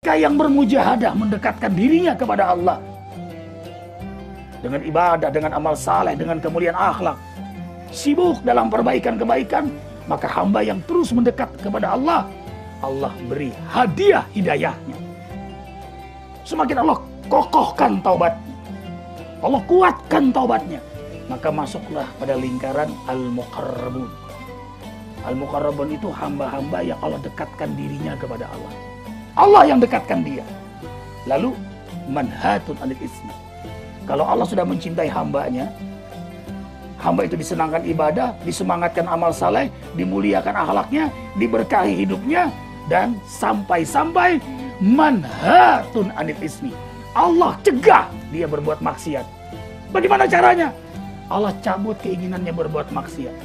Mereka yang bermujahadah mendekatkan dirinya kepada Allah dengan ibadah, dengan amal saleh, dengan kemuliaan akhlak, sibuk dalam perbaikan-kebaikan, maka hamba yang terus mendekat kepada Allah, Allah beri hadiah hidayahnya. Semakin Allah kokohkan taubatnya, Allah kuatkan taubatnya, maka masuklah pada lingkaran al-muqarrabun. Al-muqarrabun itu hamba-hamba yang Allah dekatkan dirinya kepada Allah. Allah yang dekatkan dia. Lalu manhatun anil ismi. Kalau Allah sudah mencintai hambanya, hamba itu disenangkan ibadah, disemangatkan amal saleh, dimuliakan akhlaknya, diberkahi hidupnya, dan sampai-sampai manhatun anil ismi. Allah cegah dia berbuat maksiat. Bagaimana caranya? Allah cabut keinginannya berbuat maksiat.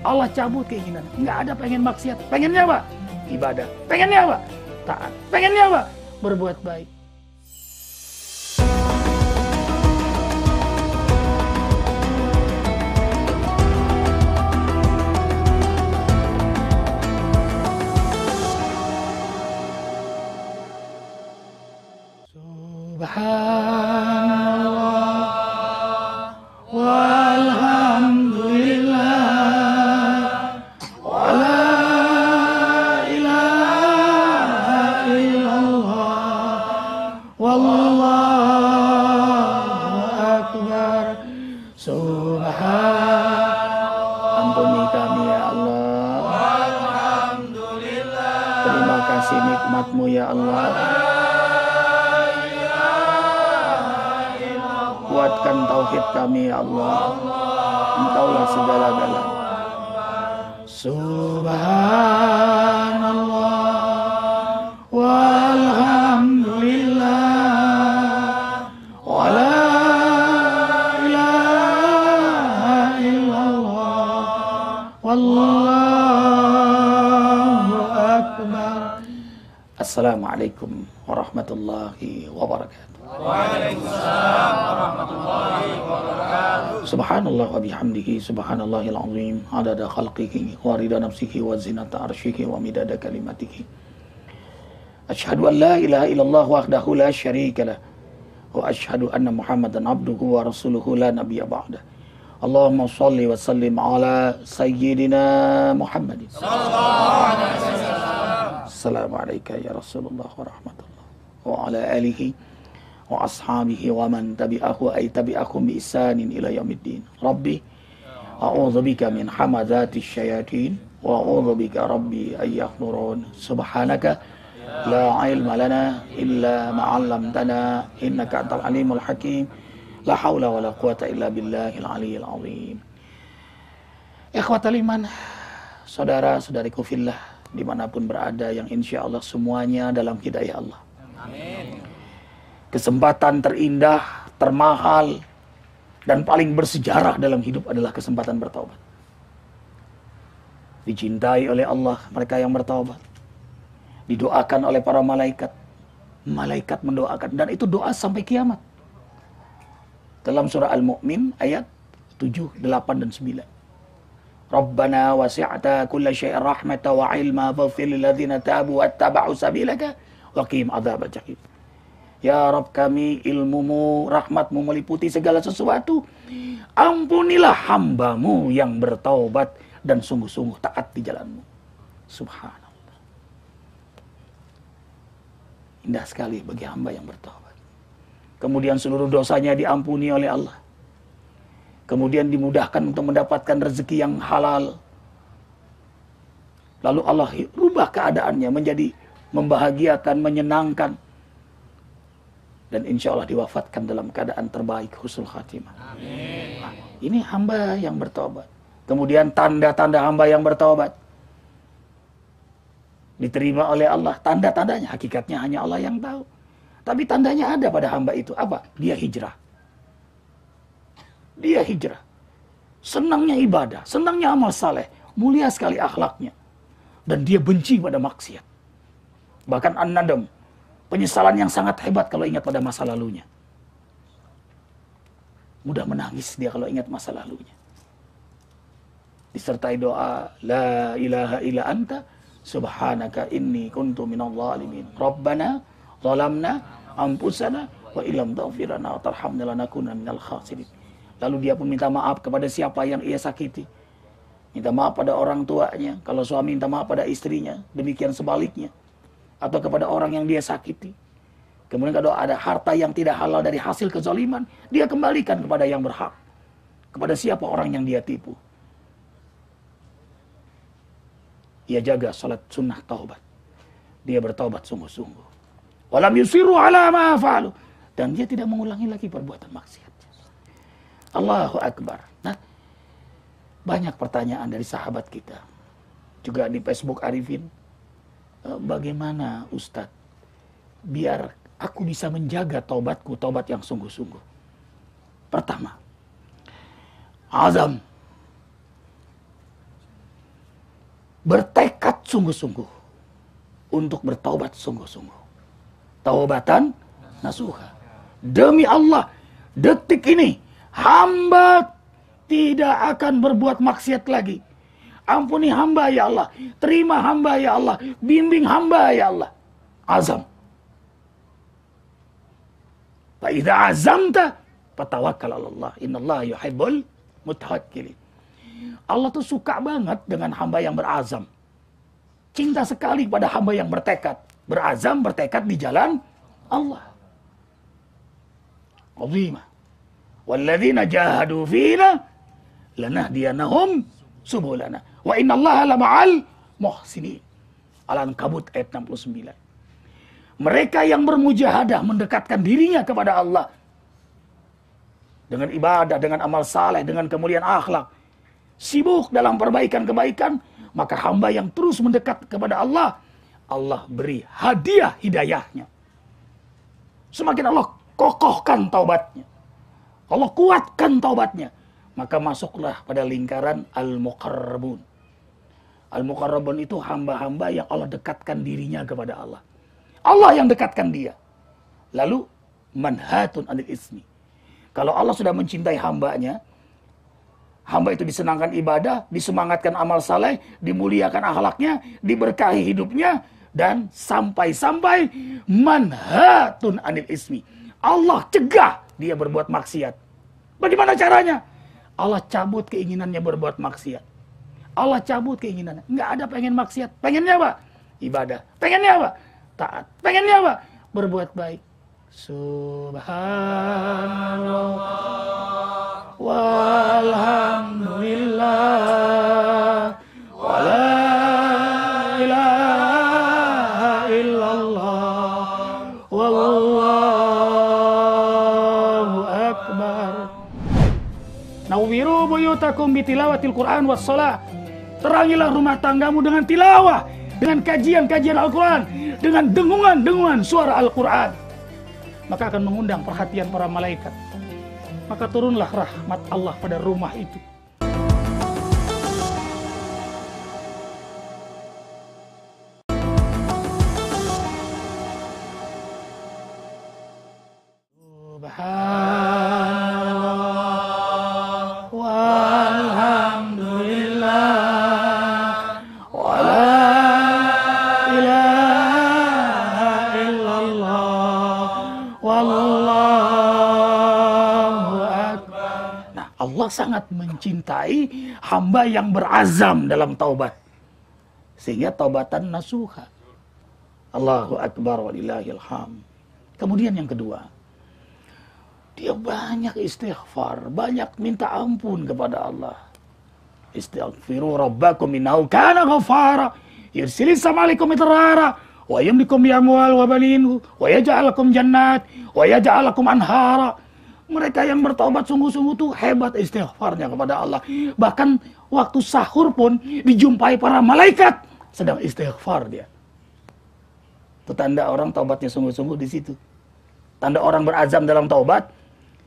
Allah cabut keinginan. Nggak ada pengen maksiat. Pengennya apa? Ibadah. Pengennya apa? Taat. Pengennya apa? Berbuat baik. Subhanallah walhamdulillah wa la ilaha illallah wallahu akbar. Subhanallah, ampuni kami ya Allah, walhamdulillah, terima kasih nikmat-Mu ya Allah. Kuatkan tauhid kami ya Allah, Engkaulah segala-galanya. Subhanallah walhamdulillah wa la ilaha illallah wallahu akbar. Assalamualaikum warahmatullahi wabarakatuh. Waalaikumsalam warahmatullahi wabarakatuh. Subhanallah wa bihamdihi subhanallahil azim adada khalqihi wa rida nafsihi wa zinata arsyihi wa midada kalimatihi. Asyhadu an la ilaha illallah wahdahu la syarika lah wa asyhadu anna Muhammadan abduhu wa rasuluhu la nabiyya ba'dah. Allahumma shalli wa sallim ala sayyidina Muhammadin sallallahu alaihi wasallam. Assalamualaikum ya Rasulullah wa rahmatullah wa ala alihi wa ashabihi wa man tabi'ahu ay tabi'akum bi ihsanin ila yaumiddin. Rabbi a'udzubika min hamazati syayatin wa a'udzubika rabbi ay yahdurun. Subhanaka la ilma lana illa ma 'allamtana innaka antal alimul hakim. La haula wala quwata illa billahil aliyil azim. Ikhwatal iman, saudara-saudariku fillah dimanapun berada, yang insya Allah semuanya dalam hidayah Allah. Amin. Kesempatan terindah, termahal, dan paling bersejarah dalam hidup adalah kesempatan bertaubat. Dicintai oleh Allah mereka yang bertaubat. Didoakan oleh para malaikat. Malaikat mendoakan, dan itu doa sampai kiamat. Dalam surah Al-Mu'min ayat 7, 8, dan 9. Rabbana wasi'ata kulla syai'in rahmatan wa ilma faghfir lil ladzina tabu wattaba'u sabilaka wa qihim adzabal jahim. Ya Rabb kami, ilmumu, rahmatmu meliputi segala sesuatu. Ampunilah hambamu yang bertaubat dan sungguh-sungguh taat di jalanmu. Subhanallah. Indah sekali bagi hamba yang bertaubat. Kemudian seluruh dosanya diampuni oleh Allah. Kemudian dimudahkan untuk mendapatkan rezeki yang halal. Lalu Allah rubah keadaannya menjadi membahagiakan, menyenangkan. Dan insya Allah diwafatkan dalam keadaan terbaik, husnul khatimah. Amin. Nah, ini hamba yang bertobat. Kemudian tanda-tanda hamba yang bertobat diterima oleh Allah. Tanda-tandanya hakikatnya hanya Allah yang tahu. Tapi tandanya ada pada hamba itu. Apa? Dia hijrah. Dia hijrah. Senangnya ibadah, senangnya amal saleh, mulia sekali akhlaknya. Dan dia benci pada maksiat. Bahkan an-nadam, penyesalan yang sangat hebat kalau ingat pada masa lalunya. Mudah menangis dia kalau ingat masa lalunya. Disertai doa, La ilaha illa anta, subhanaka inni kuntu minadh dhalimin. Rabbana zalamna anfusana wa illam taghfir lana wa tarhamna lanakunanna minal khasirin. Lalu dia pun minta maaf kepada siapa yang ia sakiti. Minta maaf pada orang tuanya, kalau suami minta maaf pada istrinya, demikian sebaliknya. Atau kepada orang yang dia sakiti. Kemudian kalau ada harta yang tidak halal dari hasil kezaliman, dia kembalikan kepada yang berhak. Kepada siapa orang yang dia tipu. Ia jaga salat sunnah taubat. Dia bertaubat sungguh-sungguh. Walam yusiru ala ma fa'alu. Dan dia tidak mengulangi lagi perbuatan maksiat. Allahu Akbar. Nah, banyak pertanyaan dari sahabat kita. Juga di Facebook Arifin. Bagaimana Ustadz? Biar aku bisa menjaga taubatku, taubat yang sungguh-sungguh. Pertama, azam. Bertekad sungguh-sungguh untuk bertaubat sungguh-sungguh. Taubatan nasuha. Demi Allah, detik ini hamba tidak akan berbuat maksiat lagi. Ampuni hamba ya Allah, terima hamba ya Allah, bimbing hamba ya Allah. Azam. Fa idza azamta fatawakkal 'ala Allah. Innallaha yuhibbul mutawakkilin. Allah tuh suka banget dengan hamba yang berazam. Cinta sekali pada hamba yang bertekad. Berazam, bertekad di jalan Allah. Azimah. Walladzina jahadu fina lanahdiyanahum subulana. Wa innallaha lama'al muhsinin. Al-Ankabut ayat 69. Mereka yang bermujahadah mendekatkan dirinya kepada Allah dengan ibadah, dengan amal saleh, dengan kemuliaan akhlak, sibuk dalam perbaikan-kebaikan, maka hamba yang terus mendekat kepada Allah, Allah beri hadiah hidayahnya. Semakin Allah kokohkan taubatnya, Allah kuatkan taubatnya, maka masuklah pada lingkaran al-muqarrabun. Al-muqarrabun itu hamba-hamba yang Allah dekatkan dirinya kepada Allah. Allah yang dekatkan dia. Lalu manhatun anil ismi. Kalau Allah sudah mencintai hambanya, hamba itu disenangkan ibadah, disemangatkan amal saleh, dimuliakan akhlaknya, diberkahi hidupnya, dan sampai-sampai manhatun anil ismi. Allah cegah dia berbuat maksiat. Bagaimana caranya? Allah cabut keinginannya berbuat maksiat. Allah cabut keinginannya. Nggak ada pengen maksiat. Pengennya apa? Ibadah. Pengennya apa? Taat. Pengennya apa? Berbuat baik. Subhanallah walhamdulillah wala ilaha illallah wallahu akbar. Nawwiru buyutakum bitilawatil Qur'an was shalah. Terangilah rumah tanggamu dengan tilawah, dengan kajian-kajian Al-Quran, dengan dengungan-dengungan suara Al-Quran. Maka akan mengundang perhatian para malaikat. Maka turunlah rahmat Allah pada rumah itu. Subhanallah walhamdulillah wala ilaha illallah wallahu akbar. Nah, Allah sangat mencintai hamba yang berazam dalam taubat. Sehingga taubatan nasuha. Allahu akbar walillahil hamd. Kemudian yang kedua, dia banyak istighfar, banyak minta ampun kepada Allah. Istighfiru rabbakum innahu kana ghaffara yursilis sama'alaikum mitrara wa yumdikum bi amwal wa banin wa yaj'al lakum jannat wa yaj'al lakum anhara. Mereka yang bertobat sungguh-sungguh tuh hebat istighfarnya kepada Allah. Bahkan waktu sahur pun dijumpai para malaikat sedang istighfar dia. Itu tanda orang taubatnya sungguh-sungguh di situ. Tanda orang berazam dalam taubat,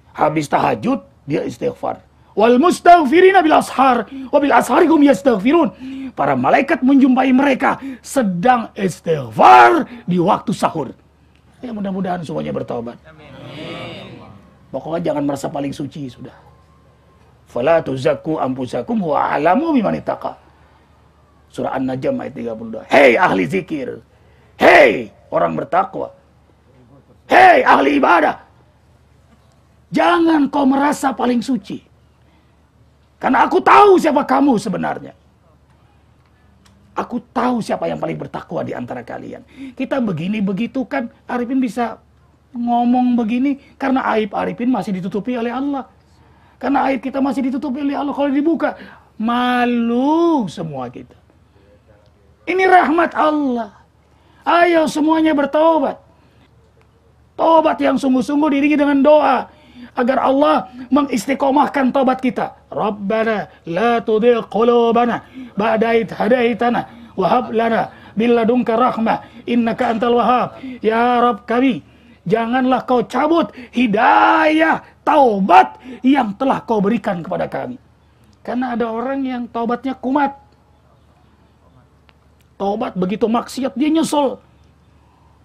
habis tahajud dia istighfar. Wal mustaghfirina bil ashar wa bil ashari hum yastaghfirun. Para malaikat menjumpai mereka sedang istighfar di waktu sahur. Ya, mudah-mudahan semuanya bertaubat. Amin. Pokoknya jangan merasa paling suci sudah. Fala tuzakku anfusakum wa a'lamu biman ittaqa. Surah An-Najm ayat 32. Hei ahli zikir. Hei orang bertakwa. Hei ahli ibadah, jangan kau merasa paling suci. Karena aku tahu siapa kamu sebenarnya. Aku tahu siapa yang paling bertakwa di antara kalian. Kita begini begitu kan, Arifin bisa ngomong begini karena aib Arifin masih ditutupi oleh Allah. Karena aib kita masih ditutupi oleh Allah. Kalau dibuka, malu semua kita. Ini rahmat Allah. Ayo semuanya bertaubat. Taubat yang sungguh-sungguh diiringi dengan doa agar Allah mengistiqomahkan taubat kita. Rabbana la tudhi' qulubana ba'da idh hadaitana wa hab lana min ladunka rahmah innaka antal wahhab. Ya Rabb kami, janganlah kau cabut hidayah taubat yang telah kau berikan kepada kami. Karena ada orang yang taubatnya kumat. Taubat begitu maksiat dia nyesel.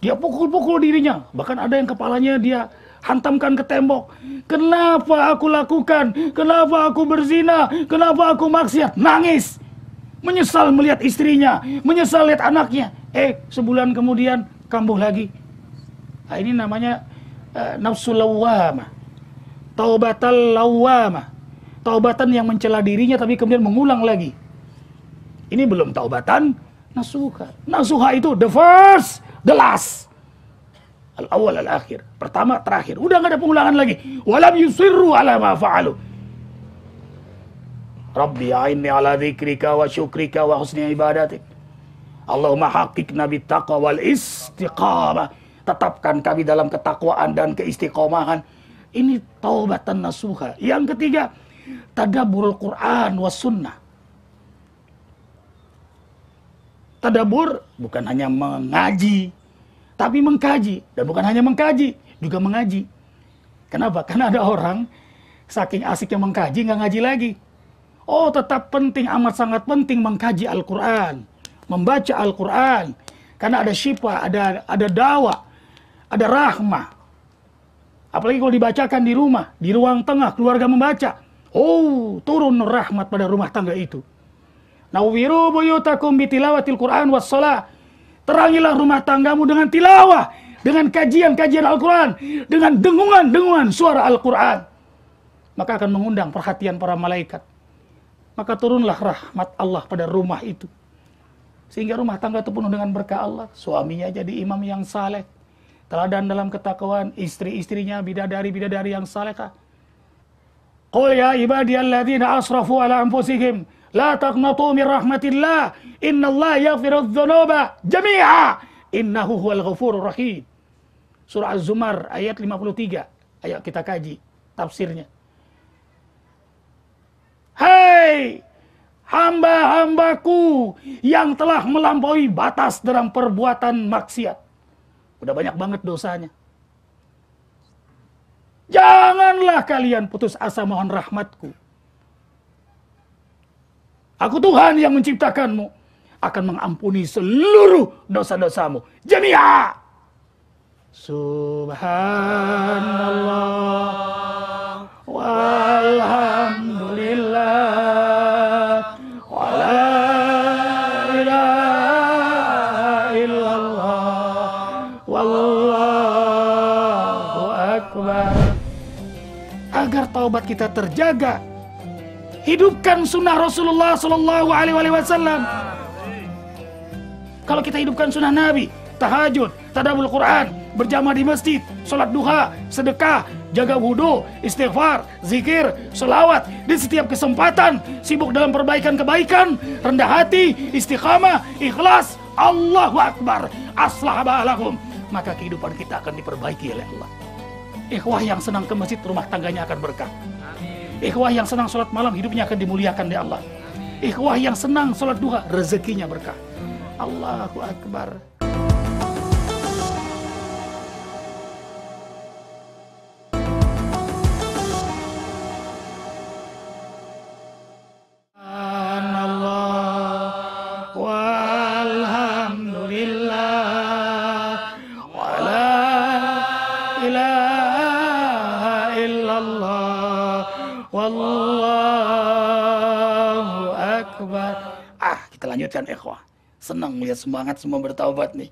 Dia pukul-pukul dirinya. Bahkan ada yang kepalanya dia hantamkan ke tembok. Kenapa aku lakukan? Kenapa aku berzina? Kenapa aku maksiat? Nangis. Menyesal melihat istrinya. Menyesal lihat anaknya. Sebulan kemudian kambuh lagi. Nah, ini namanya nafsu lawwamah. Taubatal lawwamah. Taubatan yang mencela dirinya tapi kemudian mengulang lagi. Ini belum taubatan nasuha. Nasuha itu the first, the last. Al-awwal al-akhir. Pertama, terakhir. Udah gak ada pengulangan lagi. Walam yusirru ala ma fa'alu. Rabbi a'inni ala dzikrika wa syukrika wa husni ibadatik. Allahumma haqiqna bittaqwa wal istiqamah. Tetapkan kami dalam ketakwaan dan keistiqomahan. Ini taubatan nasuha. Yang ketiga, tadabburul Quran was sunnah. Tadabbur bukan hanya mengaji, tapi mengkaji. Dan bukan hanya mengkaji, juga mengaji. Kenapa? Karena ada orang saking asiknya mengkaji, nggak ngaji lagi. Oh, tetap penting, amat sangat penting mengkaji Al-Quran. Membaca Al-Quran. Karena ada syifa, ada dawa, ada rahmah. Apalagi kalau dibacakan di rumah, di ruang tengah, keluarga membaca. Oh, turun rahmat pada rumah tangga itu. Nawwiru buyutakum bitilawatil Qur'an was shalah. Terangilah rumah tanggamu dengan tilawah, dengan kajian-kajian Al-Quran, dengan dengungan-dengungan suara Al-Quran. Maka akan mengundang perhatian para malaikat. Maka turunlah rahmat Allah pada rumah itu. Sehingga rumah tangga itu penuh dengan berkah Allah. Suaminya jadi imam yang saleh, teladan dalam ketakwaan, istri-istrinya bidadari-bidadari yang salehah. Qul ya ibadiyalladzina asrafu ala anfusihim la taqnatu min rahmatillah innallaha yaghfirudz dzunuba jami'a innahu huwal ghafurur rahim. Surah Az-Zumar ayat 53. Ayo kita kaji tafsirnya. Hai hamba-hambaku yang telah melampaui batas dalam perbuatan maksiat. Udah banyak banget dosanya. Janganlah kalian putus asa mohon rahmatku. Aku Tuhan yang menciptakanmu, akan mengampuni seluruh dosa-dosamu. Jami'a. Subhanallah walhamdulillah wala ilaha illallah wallahu akbar. Agar taubat kita terjaga, hidupkan sunnah Rasulullah Sallallahu Alaihi Wasallam. Kalau kita hidupkan sunnah Nabi, tahajud, tadabbur Quran, berjamaah di masjid, sholat duha, sedekah, jaga wudhu, istighfar, zikir, sholawat, di setiap kesempatan, sibuk dalam perbaikan-kebaikan, rendah hati, istiqamah, ikhlas, Allahu Akbar, aslah ba'alakum. Maka kehidupan kita akan diperbaiki oleh Allah. Ikhwah yang senang ke masjid, rumah tangganya akan berkah. Ikhwah yang senang sholat malam, hidupnya akan dimuliakan oleh Allah. Ikhwah yang senang sholat duha, rezekinya berkah. Allahu Akbar. Wallahu akbar. Kita lanjutkan ikhwah. Senang melihat semangat semua bertaubat nih.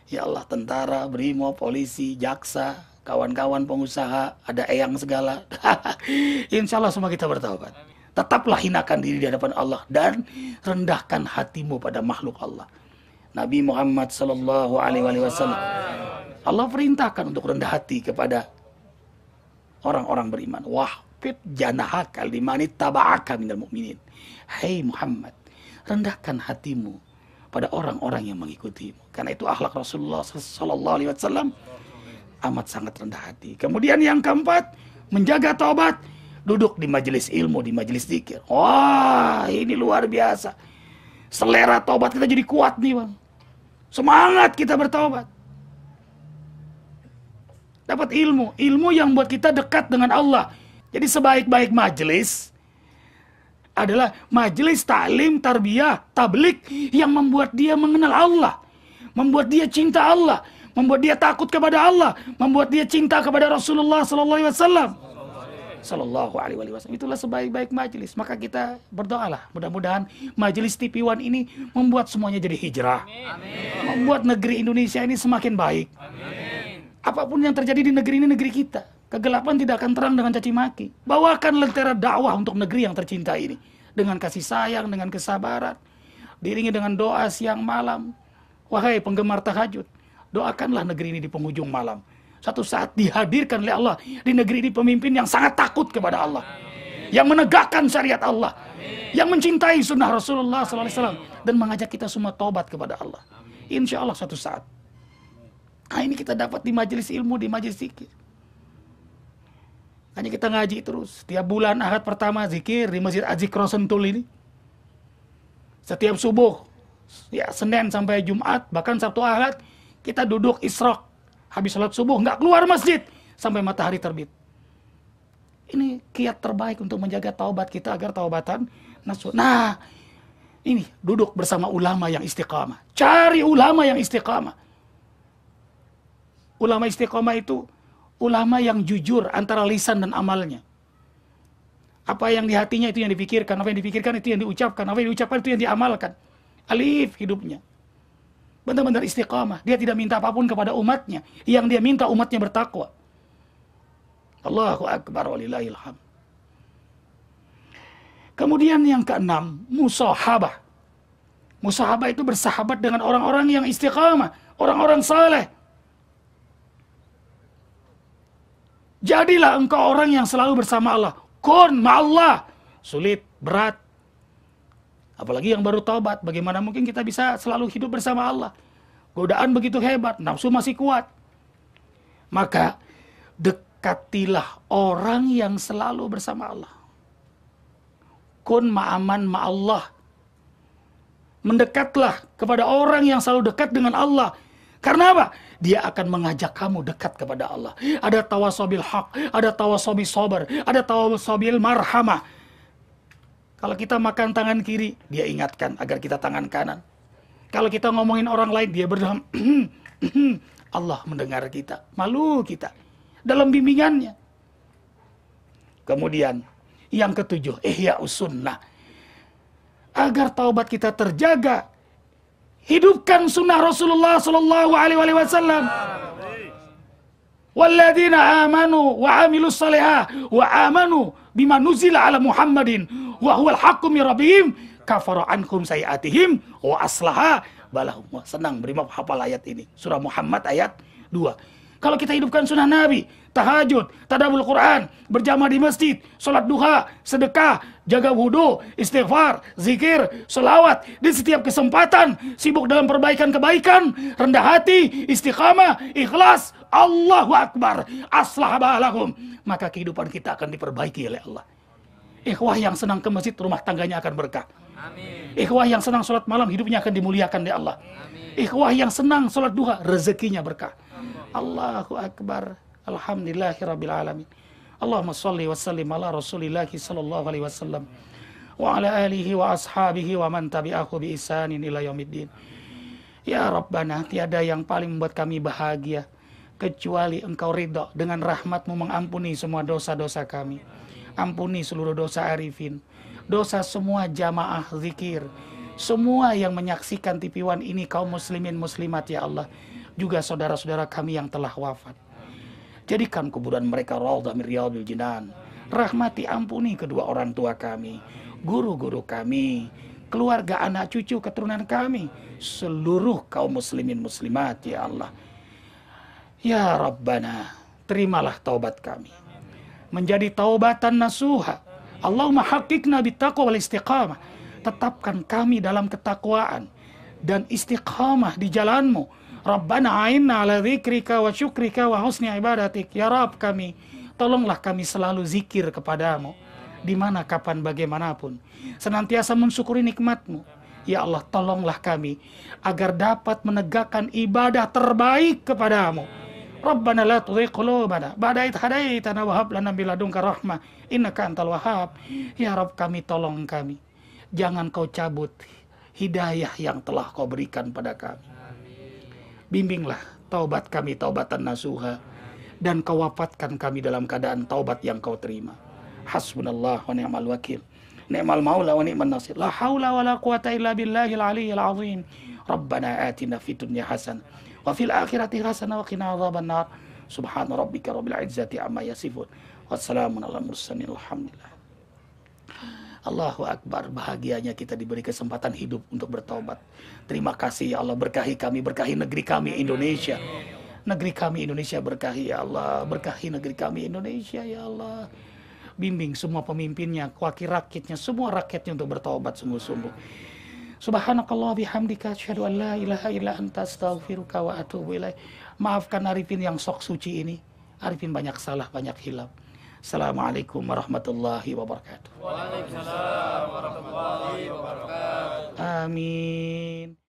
Ya Allah, tentara, brimob, polisi, jaksa, kawan-kawan pengusaha, ada eyang segala. Insya Allah semua kita bertaubat. Tetaplah hinakan diri di hadapan Allah dan rendahkan hatimu pada makhluk Allah. Nabi Muhammad sallallahu alaihi wasallam, Allah perintahkan untuk rendah hati kepada orang-orang beriman. Wahfid janahaka liman ittaba'aka minal mu'minin. Hai Muhammad, rendahkan hatimu pada orang-orang yang mengikutimu. Karena itu akhlak Rasulullah sallallahu alaihi wasallam amat sangat rendah hati. Kemudian yang keempat, menjaga taubat, duduk di majelis ilmu, di majelis zikir. Wah, ini luar biasa. Selera taubat kita jadi kuat nih, Bang. Semangat kita bertaubat. Dapat ilmu, ilmu yang buat kita dekat dengan Allah. Jadi sebaik-baik majelis adalah majelis taklim, tarbiyah, tablik yang membuat dia mengenal Allah, membuat dia cinta Allah, membuat dia takut kepada Allah, membuat dia cinta kepada Rasulullah sallallahu alaihi wasallam. Sallallahu alaihi wasallam. Itulah sebaik-baik majelis. Maka kita berdoalah, mudah-mudahan majelis TV1 ini membuat semuanya jadi hijrah. Amin. Membuat negeri Indonesia ini semakin baik. Amin. Apapun yang terjadi di negeri ini, negeri kita. Kegelapan tidak akan terang dengan caci maki. Bawakan lentera dakwah untuk negeri yang tercinta ini. Dengan kasih sayang, dengan kesabaran. Diiringi dengan doa siang malam. Wahai penggemar tahajud, doakanlah negeri ini di penghujung malam. Satu saat dihadirkan oleh Allah di negeri ini pemimpin yang sangat takut kepada Allah. Amin. Yang menegakkan syariat Allah. Amin. Yang mencintai sunnah Rasulullah SAW. Dan mengajak kita semua taubat kepada Allah. Insya Allah suatu saat. Nah, ini kita dapat di majelis ilmu, di majelis zikir. Hanya kita ngaji terus. Tiap bulan Ahad pertama zikir di Masjid Azikro Sentul ini. Setiap subuh. Ya, Senin sampai Jumat. Bahkan Sabtu Ahad. Kita duduk isyraq. Habis salat subuh nggak keluar masjid sampai matahari terbit. Ini kiat terbaik untuk menjaga taubat kita agar taubatan nasuh. Nah, ini duduk bersama ulama yang istiqamah. Cari ulama yang istiqamah. Ulama istiqamah itu ulama yang jujur antara lisan dan amalnya. Apa yang di hatinya itu yang dipikirkan, apa yang dipikirkan itu yang diucapkan, apa yang diucapkan itu yang diamalkan. Alif hidupnya. Benar-benar istiqamah. Dia tidak minta apapun kepada umatnya. Yang dia minta umatnya bertakwa. Allahu Akbar walillahil hamd. Kemudian yang keenam, musahabah. Musahabah itu bersahabat dengan orang-orang yang istiqamah. Orang-orang saleh. Jadilah engkau orang yang selalu bersama Allah. Kun ma'allah. Sulit, berat. Apalagi yang baru taubat, bagaimana mungkin kita bisa selalu hidup bersama Allah? Godaan begitu hebat, nafsu masih kuat. Maka dekatilah orang yang selalu bersama Allah. Kun ma'aman ma'allah. Mendekatlah kepada orang yang selalu dekat dengan Allah. Karena apa? Dia akan mengajak kamu dekat kepada Allah. Ada tawasobil haq, ada tawasobil sabar, ada tawasobil marhamah. Kalau kita makan tangan kiri, dia ingatkan agar kita tangan kanan. Kalau kita ngomongin orang lain, dia berdoa. Allah mendengar kita, malu kita. Dalam bimbingannya. Kemudian, yang ketujuh, ihya'us sunnah. Agar taubat kita terjaga, hidupkan sunnah Rasulullah SAW. Walladzina amanu wa amilus salihah wa amanu bima nuzila ala Muhammadin wa huwal haqqu mir rabbihim kafara anhum sayiatihim wa aslaha balahum. Senang beri hafal ayat ini. Surah Muhammad ayat 2. Kalau kita hidupkan sunnah Nabi, tahajud, tadabbur Quran, berjamaah di masjid, salat duha, sedekah, jaga wudu, istighfar, zikir, selawat, di setiap kesempatan, sibuk dalam perbaikan kebaikan, rendah hati, istiqamah, ikhlas, Allahu Akbar, aslah balahum. Maka kehidupan kita akan diperbaiki oleh Allah. Ikhwah yang senang ke masjid, rumah tangganya akan berkah. Amin. Ikhwah yang senang sholat malam, hidupnya akan dimuliakan oleh Allah. Amin. Ikhwah yang senang sholat duha, rezekinya berkah. Allahu Akbar. Alhamdulillahirabbil alamin. Allahumma shalli wa sallim ala Rasulillah sallallahu alaihi wasallam wa ala alihi wa ashabihi wa man tabi'ahu bi ihsanin ila yaumiddin. Ya Rabbana, tiada yang paling membuat kami bahagia kecuali Engkau ridha dengan rahmat-Mu mengampuni semua dosa-dosa kami. Ampuni seluruh dosa arifin, dosa semua jamaah zikir, semua yang menyaksikan TV1 ini, kaum muslimin muslimat ya Allah. juga saudara-saudara kami yang telah wafat. Jadikan kuburan mereka raudhah min riyadil jinan. Rahmati ampuni kedua orang tua kami, guru-guru kami, keluarga, anak cucu, keturunan kami, seluruh kaum muslimin muslimat ya Allah. Ya Rabbana, terimalah taubat kami menjadi taubatan nasuha. Allahumma haqiqna bittaqwa wal istiqamah. Tetapkan kami dalam ketakwaan dan istiqamah di jalanmu. Rabbana a'inna ala dzikrika wa syukrika wa husni ibadatik. Ya Rabb kami, tolonglah kami selalu zikir kepadamu, di mana, kapan, bagaimanapun, senantiasa mensyukuri nikmatmu. Ya Allah, tolonglah kami agar dapat menegakkan ibadah terbaik kepadamu. Rabbana la tuzigh qulubana ba'da idh hadaitana wa hab lana min ladunka rahmah innaka antal wahhab. Ya Rabb kami, tolong kami, jangan kau cabut hidayah yang telah kau berikan pada kami. Bimbinglah taubat kami taubatan nasuha, dan kau wafatkan kami dalam keadaan taubat yang kau terima. Hasbunallah wa ni'mal wakil, ni'mal maula wa ni'man nasir. La haula wa la quwata illa billahil aliyyil azim. Rabbana atina fid dunya hasanah wa fil akhirati hasanah wa qina adzabannar. Subhana rabbika rabbil izzati amma yasifun. Wassalamun ala mursalin. Alhamdulillah. Allahu Akbar. Bahagianya kita diberi kesempatan hidup untuk bertaubat. Terima kasih ya Allah. Berkahi kami, berkahi negeri kami Indonesia. Negeri kami Indonesia berkahi ya Allah. Berkahi negeri kami Indonesia ya Allah. Bimbing semua pemimpinnya, wakil rakyatnya, semua rakyatnya untuk bertaubat sungguh-sungguh. Subhanakallah bihamdika asyhadu an la ilaha illa anta astaghfiruka wa atubu ilaik. Maafkan Arifin yang sok suci ini. Arifin banyak salah, banyak hilaf. Assalamualaikum warahmatullahi wabarakatuh. Waalaikumsalam warahmatullahi wabarakatuh. Amin.